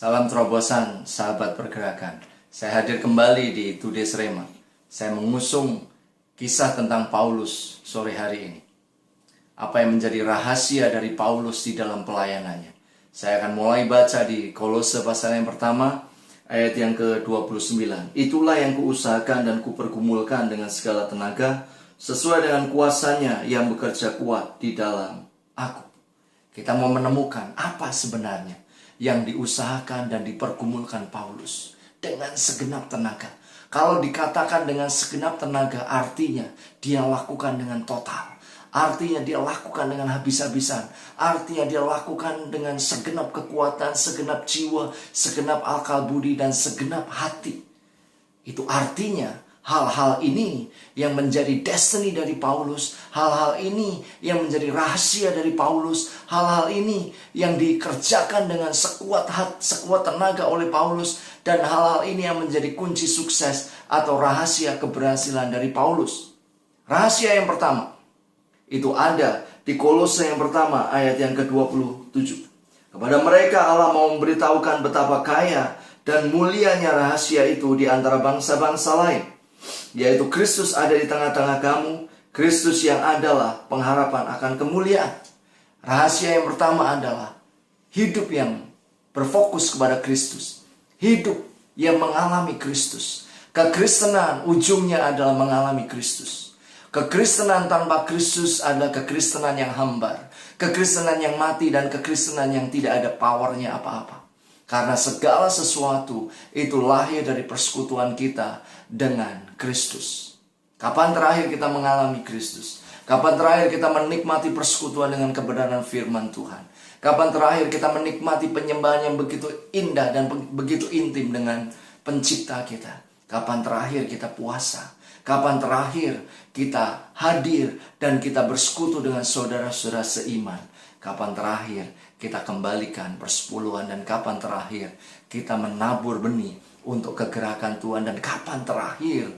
Salam terobosan, sahabat pergerakan. Saya hadir kembali di Today's Rhema. Saya mengusung kisah tentang Paulus sore hari ini. Apa yang menjadi rahasia dari Paulus di dalam pelayanannya? Saya akan mulai baca di Kolose pasal yang pertama, ayat yang ke-29. Itulah yang kuusahakan dan kupergumulkan dengan segala tenaga, sesuai dengan kuasanya yang bekerja kuat di dalam aku. Kita mau menemukan apa sebenarnya yang diusahakan dan dipergumulkan Paulus dengan segenap tenaga. Kalau dikatakan dengan segenap tenaga, artinya dia lakukan dengan total. Artinya dia lakukan dengan habis-habisan. Artinya dia lakukan dengan segenap kekuatan, segenap jiwa, segenap akal budi, dan segenap hati. Itu artinya hal-hal ini yang menjadi destiny dari Paulus, hal-hal ini yang menjadi rahasia dari Paulus, hal-hal ini yang dikerjakan dengan sekuat tenaga oleh Paulus, dan hal-hal ini yang menjadi kunci sukses atau rahasia keberhasilan dari Paulus. Rahasia yang pertama, itu ada di Kolose yang pertama ayat yang ke-27. Kepada mereka Allah mau memberitahukan betapa kaya dan mulianya rahasia itu di antara bangsa-bangsa lain, yaitu Kristus ada di tengah-tengah kamu, Kristus yang adalah pengharapan akan kemuliaan. Rahasia yang pertama adalah hidup yang berfokus kepada Kristus, hidup yang mengalami Kristus. Kekristenan ujungnya adalah mengalami Kristus. Kekristenan tanpa Kristus adalah kekristenan yang hambar, kekristenan yang mati, dan kekristenan yang tidak ada powernya apa-apa. Karena segala sesuatu itu lahir dari persekutuan kita dengan Kristus. Kapan terakhir kita mengalami Kristus? Kapan terakhir kita menikmati persekutuan dengan kebenaran firman Tuhan? Kapan terakhir kita menikmati penyembahan yang begitu indah dan begitu intim dengan pencipta kita? Kapan terakhir kita puasa? Kapan terakhir kita hadir dan kita bersekutu dengan saudara-saudara seiman? Kapan terakhir kita kembalikan persepuluhan, dan kapan terakhir kita menabur benih untuk kegerakan Tuhan, dan kapan terakhir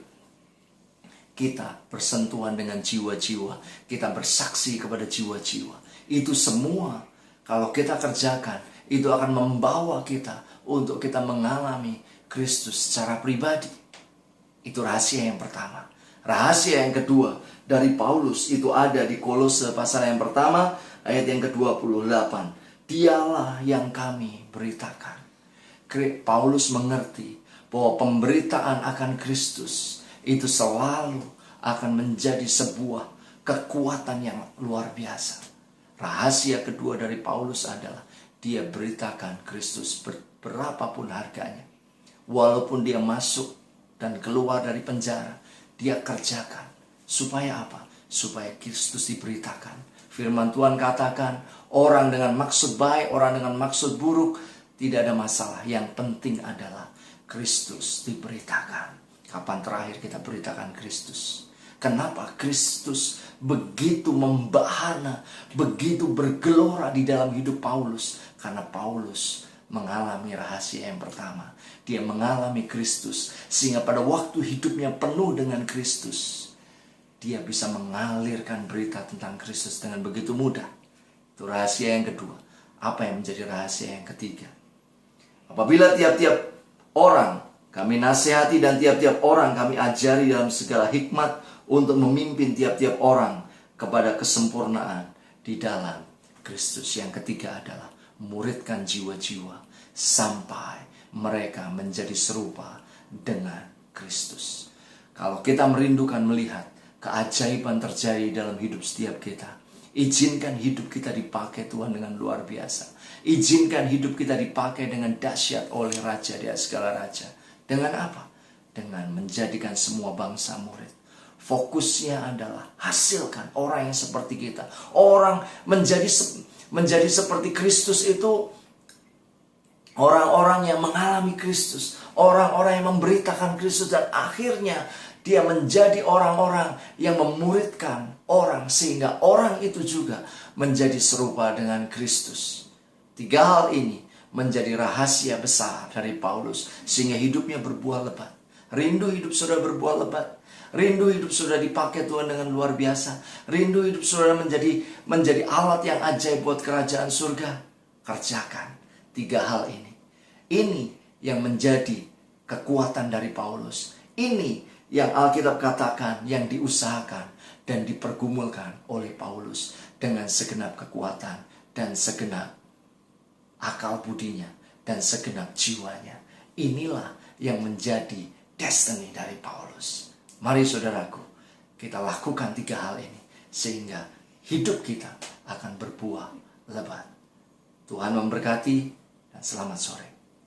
kita bersentuhan dengan jiwa-jiwa, kita bersaksi kepada jiwa-jiwa. Itu semua kalau kita kerjakan, itu akan membawa kita untuk kita mengalami Kristus secara pribadi. Itu rahasia yang pertama. Rahasia yang kedua dari Paulus itu ada di Kolose pasal yang pertama ayat yang ke-28. Dialah yang kami beritakan. Paulus mengerti bahwa pemberitaan akan Kristus itu selalu akan menjadi sebuah kekuatan yang luar biasa. Rahasia kedua dari Paulus adalah dia beritakan Kristus berapapun harganya. Walaupun dia masuk dan keluar dari penjara, dia kerjakan. Supaya apa? Supaya Kristus diberitakan. Firman Tuhan katakan, orang dengan maksud baik, orang dengan maksud buruk, tidak ada masalah. Yang penting adalah Kristus diberitakan. Kapan terakhir kita beritakan Kristus? Kenapa Kristus begitu membahana, begitu bergelora di dalam hidup Paulus? Karena Paulus mengalami rahasia yang pertama. Dia mengalami Kristus, sehingga pada waktu hidupnya penuh dengan Kristus, dia bisa mengalirkan berita tentang Kristus dengan begitu mudah. Itu rahasia yang kedua. Apa yang menjadi rahasia yang ketiga? Apabila tiap-tiap orang kami nasihati dan tiap-tiap orang kami ajari dalam segala hikmat untuk memimpin tiap-tiap orang kepada kesempurnaan di dalam Kristus. Yang ketiga adalah muridkan jiwa-jiwa sampai mereka menjadi serupa dengan Kristus. Kalau kita merindukan melihat keajaiban terjadi dalam hidup setiap kita, izinkan hidup kita dipakai Tuhan dengan luar biasa. Izinkan hidup kita dipakai dengan dahsyat oleh Raja di atas segala raja. Dengan apa? Dengan menjadikan semua bangsa murid. Fokusnya adalah hasilkan orang yang seperti kita. Orang menjadi seperti Kristus itu orang-orang yang mengalami Kristus, orang-orang yang memberitakan Kristus, dan akhirnya dia menjadi orang-orang yang memuridkan orang, sehingga orang itu juga menjadi serupa dengan Kristus. Tiga hal ini menjadi rahasia besar dari Paulus, sehingga hidupnya berbuah lebat. Rindu hidup saudara berbuah lebat. Rindu hidup saudara dipakai Tuhan dengan luar biasa. Rindu hidup saudara menjadi alat yang ajaib buat kerajaan surga. Kerjakan tiga hal ini. Ini yang menjadi kekuatan dari Paulus. Ini yang Alkitab katakan yang diusahakan dan dipergumulkan oleh Paulus dengan segenap kekuatan dan segenap akal budinya dan segenap jiwanya. Inilah yang menjadi destiny dari Paulus. Mari saudaraku, kita lakukan 3 hal ini sehingga hidup kita akan berbuah lebat. Tuhan memberkati dan selamat sore.